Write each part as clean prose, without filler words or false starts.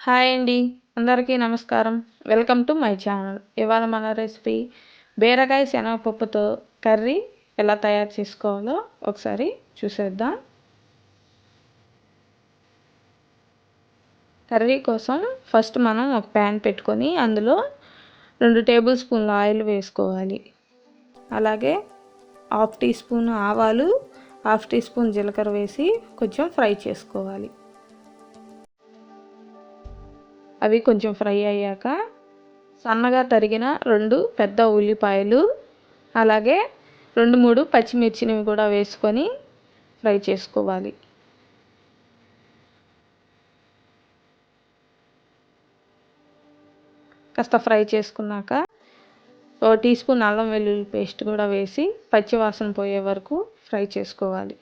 Hi అండి, అందరికీ నమస్కారం. Welcome to my channel. ఇవాళ మన రెసిపీ బీరకాయ శనగపప్పుతో కర్రీ ఎలా తయారు చేసుకోవాలో ఒకసారి చూసేద్దాం. కర్రీ కోసం ఫస్ట్ మనం ఒక ప్యాన్ పెట్టుకొని అందులో 2 టేబుల్ స్పూన్ల ఆయిల్ వేసుకోవాలి. అలాగే 1/2 టీ స్పూన్ ఆవాలు, 1/2 టీ స్పూన్ జీలకర్ర వేసి కొంచెం ఫ్రై చేసుకోవాలి. అవి కొంచెం ఫ్రై అయ్యాక సన్నగా తరిగిన 2 పెద్ద ఉల్లిపాయలు, అలాగే 2-3 పచ్చిమిర్చిని కూడా వేసుకొని ఫ్రై చేసుకోవాలి. కాస్త ఫ్రై చేసుకున్నాక 1 టీ స్పూన్ అల్లం వెల్లుల్లి పేస్ట్ కూడా వేసి పచ్చివాసన పోయే వరకు ఫ్రై చేసుకోవాలి.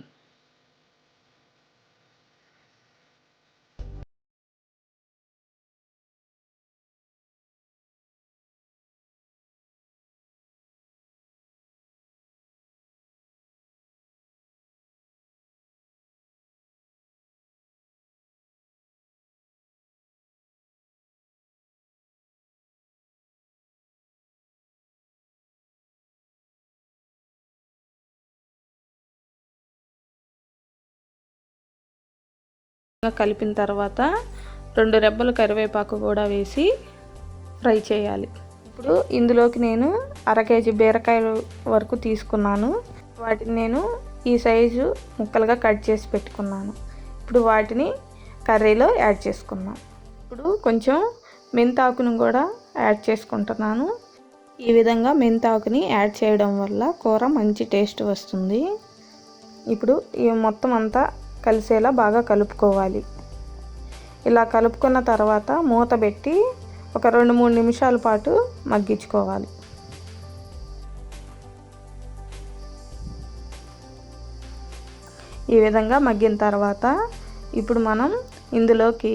కలిపిన తర్వాత 2 రెబ్బలు కరివేపాకు కూడా వేసి ఫ్రై చేయాలి. ఇప్పుడు ఇందులోకి నేను 1/2 కేజీ బీరకాయల వరకు తీసుకున్నాను. వాటిని నేను ఈ సైజు ముక్కలుగా కట్ చేసి పెట్టుకున్నాను. ఇప్పుడు వాటిని కర్రీలో యాడ్ చేసుకున్నాను. ఇప్పుడు కొంచెం మెంతాకును కూడా యాడ్ చేసుకుంటున్నాను. ఈ విధంగా మెంతాకుని యాడ్ చేయడం వల్ల కూర మంచి టేస్ట్ వస్తుంది. ఇప్పుడు ఈ మొత్తం అంతా కలిసేలా బాగా కలుపుకోవాలి. ఇలా కలుపుకున్న తర్వాత మూత పెట్టి ఒక 2-3 నిమిషాల పాటు మగ్గించుకోవాలి. ఈ విధంగా మగ్గిన తర్వాత ఇప్పుడు మనం ఇందులోకి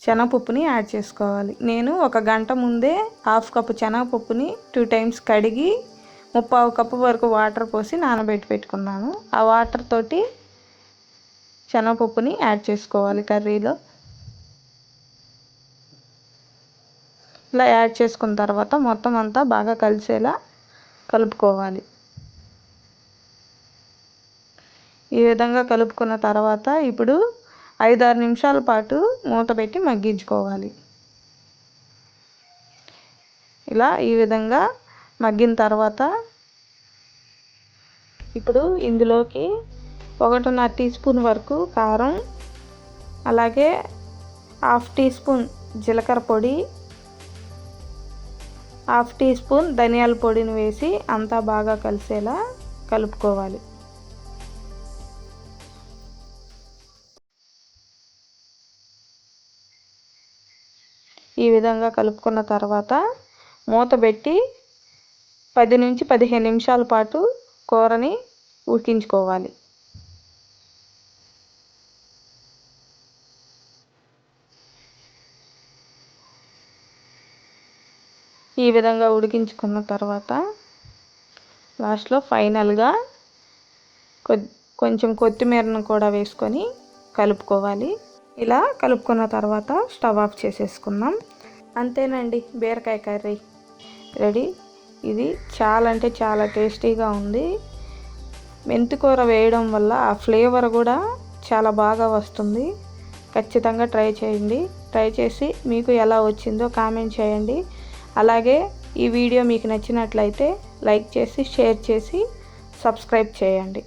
శనగపప్పుని యాడ్ చేసుకోవాలి. నేను 1 గంట ముందే 1/2 కప్పు శనగపప్పుని 2 టైమ్స్ కడిగి 3/4 కప్పు వరకు వాటర్ పోసి నానబెట్టి పెట్టుకున్నాను. ఆ వాటర్ తోటి శనగపప్పుని యాడ్ చేసుకోవాలి కర్రీలో. ఇలా యాడ్ చేసుకున్న తర్వాత మొత్తం అంతా బాగా కలిసేలా కలుపుకోవాలి. ఈ విధంగా కలుపుకున్న తర్వాత ఇప్పుడు 5-6 నిమిషాల పాటు మూత పెట్టి మగ్గించుకోవాలి. ఇలా ఈ విధంగా మగ్గిన తర్వాత ఇప్పుడు ఇందులోకి 1.5 టీ స్పూన్ వరకు కారం, అలాగే 1/2 టీ స్పూన్ జీలకర్ర పొడి, 1/2 టీ స్పూన్ ధనియాల పొడిని వేసి అంతా బాగా కలిసేలా కలుపుకోవాలి. ఈ విధంగా కలుపుకున్న తర్వాత మూత పెట్టి 10 నుంచి 15 నిమిషాల పాటు కూరని ఉడికించుకోవాలి. ఈ విధంగా ఉడికించుకున్న తర్వాత లాస్ట్లో ఫైనల్గా కొంచెం కొత్తిమీరను కూడా వేసుకొని కలుపుకోవాలి. ఇలా కలుపుకున్న తర్వాత స్టవ్ ఆఫ్ చేసేసుకుందాం. అంతేనండి, బీరకాయ కర్రీ రెడీ. ఇది చాలా అంటే చాలా టేస్టీగా ఉంది. మెంతికూర వేయడం వల్ల ఆ ఫ్లేవర్ కూడా చాలా బాగా వస్తుంది. ఖచ్చితంగా ట్రై చేయండి. ట్రై చేసి మీకు ఎలా వచ్చిందో కామెంట్ చేయండి. అలాగే ఈ వీడియో మీకు నచ్చినట్లయితే లైక్ చేసి, షేర్ చేసి, సబ్స్క్రైబ్ చేయండి.